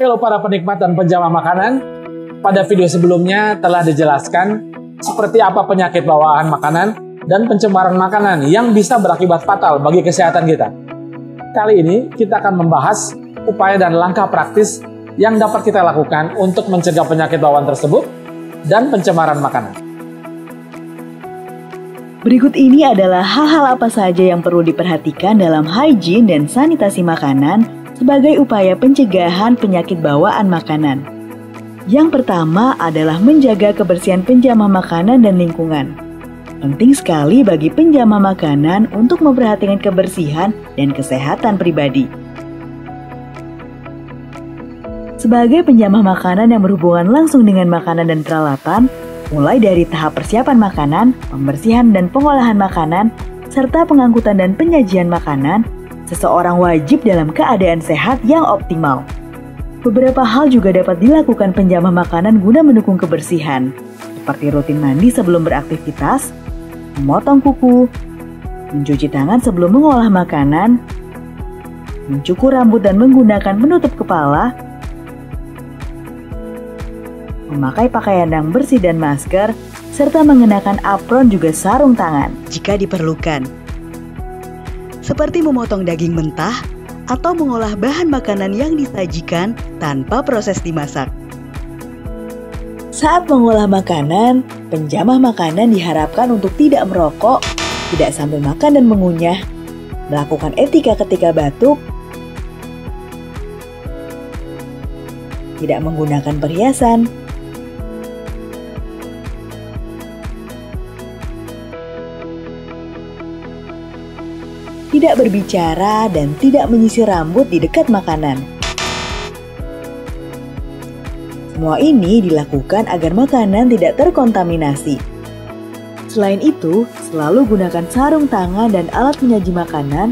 Halo para penikmat dan penjamah makanan, pada video sebelumnya telah dijelaskan seperti apa penyakit bawaan makanan dan pencemaran makanan yang bisa berakibat fatal bagi kesehatan kita. Kali ini kita akan membahas upaya dan langkah praktis yang dapat kita lakukan untuk mencegah penyakit bawaan tersebut dan pencemaran makanan. Berikut ini adalah hal-hal apa saja yang perlu diperhatikan dalam hygiene dan sanitasi makanan sebagai upaya pencegahan penyakit bawaan makanan. Yang pertama adalah menjaga kebersihan penjamah makanan dan lingkungan. Penting sekali bagi penjamah makanan untuk memperhatikan kebersihan dan kesehatan pribadi. Sebagai penjamah makanan yang berhubungan langsung dengan makanan dan peralatan, mulai dari tahap persiapan makanan, pembersihan dan pengolahan makanan, serta pengangkutan dan penyajian makanan, seseorang wajib dalam keadaan sehat yang optimal. Beberapa hal juga dapat dilakukan penjamah makanan guna mendukung kebersihan, seperti rutin mandi sebelum beraktivitas, memotong kuku, mencuci tangan sebelum mengolah makanan, mencukur rambut dan menggunakan penutup kepala, memakai pakaian yang bersih dan masker, serta mengenakan apron juga sarung tangan jika diperlukan. Seperti memotong daging mentah atau mengolah bahan makanan yang disajikan tanpa proses dimasak. Saat mengolah makanan, penjamah makanan diharapkan untuk tidak merokok, tidak sambil makan dan mengunyah, melakukan etika ketika batuk, tidak menggunakan perhiasan, tidak berbicara dan tidak menyisir rambut di dekat makanan. Semua ini dilakukan agar makanan tidak terkontaminasi. Selain itu, selalu gunakan sarung tangan dan alat penyaji makanan,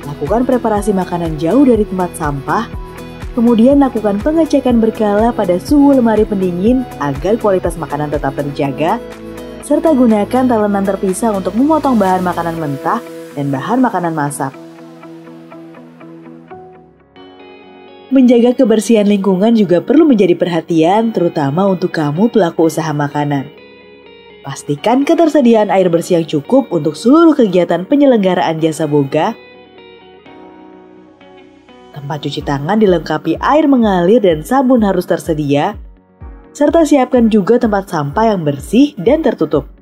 lakukan preparasi makanan jauh dari tempat sampah, kemudian lakukan pengecekan berkala pada suhu lemari pendingin agar kualitas makanan tetap terjaga, serta gunakan talenan terpisah untuk memotong bahan makanan mentah dan bahan makanan masak. Menjaga kebersihan lingkungan juga perlu menjadi perhatian, terutama untuk kamu pelaku usaha makanan. Pastikan ketersediaan air bersih yang cukup untuk seluruh kegiatan penyelenggaraan jasa boga. Tempat cuci tangan dilengkapi air mengalir dan sabun harus tersedia, serta siapkan juga tempat sampah yang bersih dan tertutup.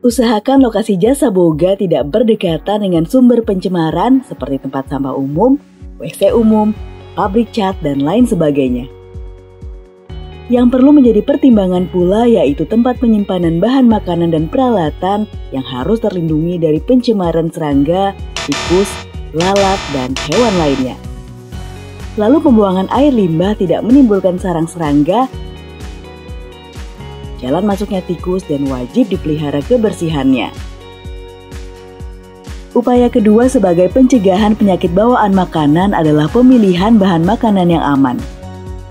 Usahakan lokasi jasa boga tidak berdekatan dengan sumber pencemaran seperti tempat sampah umum, WC umum, pabrik cat, dan lain sebagainya. Yang perlu menjadi pertimbangan pula yaitu tempat penyimpanan bahan makanan dan peralatan yang harus terlindungi dari pencemaran serangga, tikus, lalat, dan hewan lainnya. Lalu pembuangan air limbah tidak menimbulkan sarang serangga, jalan masuknya tikus, dan wajib dipelihara kebersihannya. Upaya kedua sebagai pencegahan penyakit bawaan makanan adalah pemilihan bahan makanan yang aman.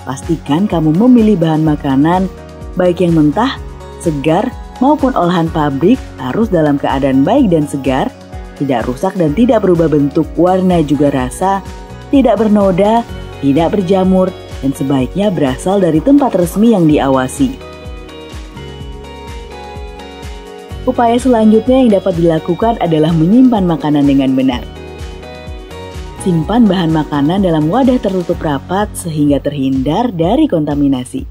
Pastikan kamu memilih bahan makanan, baik yang mentah, segar, maupun olahan pabrik harus dalam keadaan baik dan segar, tidak rusak dan tidak berubah bentuk, warna, juga rasa, tidak bernoda, tidak berjamur, dan sebaiknya berasal dari tempat resmi yang diawasi. Upaya selanjutnya yang dapat dilakukan adalah menyimpan makanan dengan benar. Simpan bahan makanan dalam wadah tertutup rapat sehingga terhindar dari kontaminasi.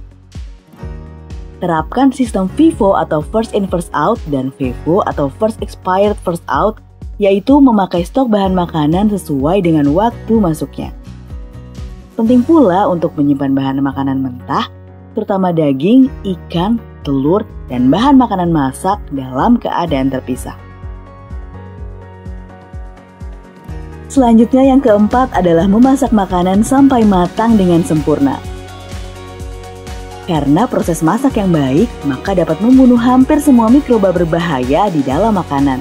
Terapkan sistem FIFO atau First In First Out dan FIFO atau First Expired First Out, yaitu memakai stok bahan makanan sesuai dengan waktu masuknya. Penting pula untuk menyimpan bahan makanan mentah, terutama daging, ikan, telur, dan bahan makanan masak dalam keadaan terpisah. Selanjutnya yang keempat adalah memasak makanan sampai matang dengan sempurna. Karena proses masak yang baik, maka dapat membunuh hampir semua mikroba berbahaya di dalam makanan.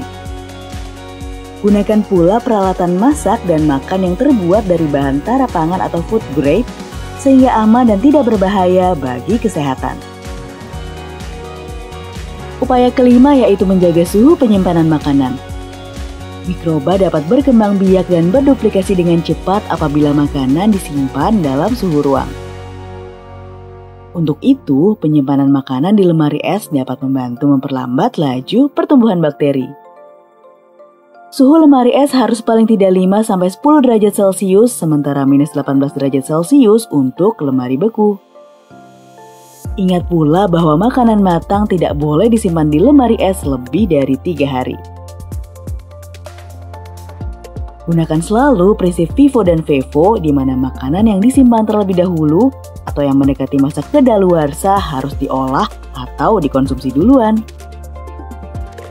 Gunakan pula peralatan masak dan makan yang terbuat dari bahan tara pangan atau food grade, sehingga aman dan tidak berbahaya bagi kesehatan. Upaya kelima yaitu menjaga suhu penyimpanan makanan. Mikroba dapat berkembang biak dan berduplikasi dengan cepat apabila makanan disimpan dalam suhu ruang. Untuk itu, penyimpanan makanan di lemari es dapat membantu memperlambat laju pertumbuhan bakteri. Suhu lemari es harus paling tidak 5-10 derajat Celcius, sementara minus 18 derajat Celcius untuk lemari beku. Ingat pula bahwa makanan matang tidak boleh disimpan di lemari es lebih dari 3 hari. Gunakan selalu prinsip FIFO dan FEVO, di mana makanan yang disimpan terlebih dahulu atau yang mendekati masa kedaluarsa harus diolah atau dikonsumsi duluan.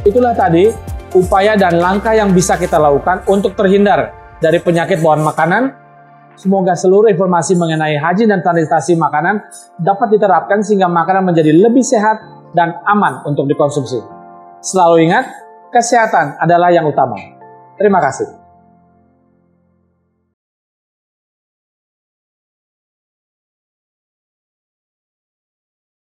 Itulah tadi upaya dan langkah yang bisa kita lakukan untuk terhindar dari penyakit bawaan makanan. Semoga seluruh informasi mengenai haji dan sanitasi makanan dapat diterapkan sehingga makanan menjadi lebih sehat dan aman untuk dikonsumsi. Selalu ingat, kesehatan adalah yang utama. Terima kasih.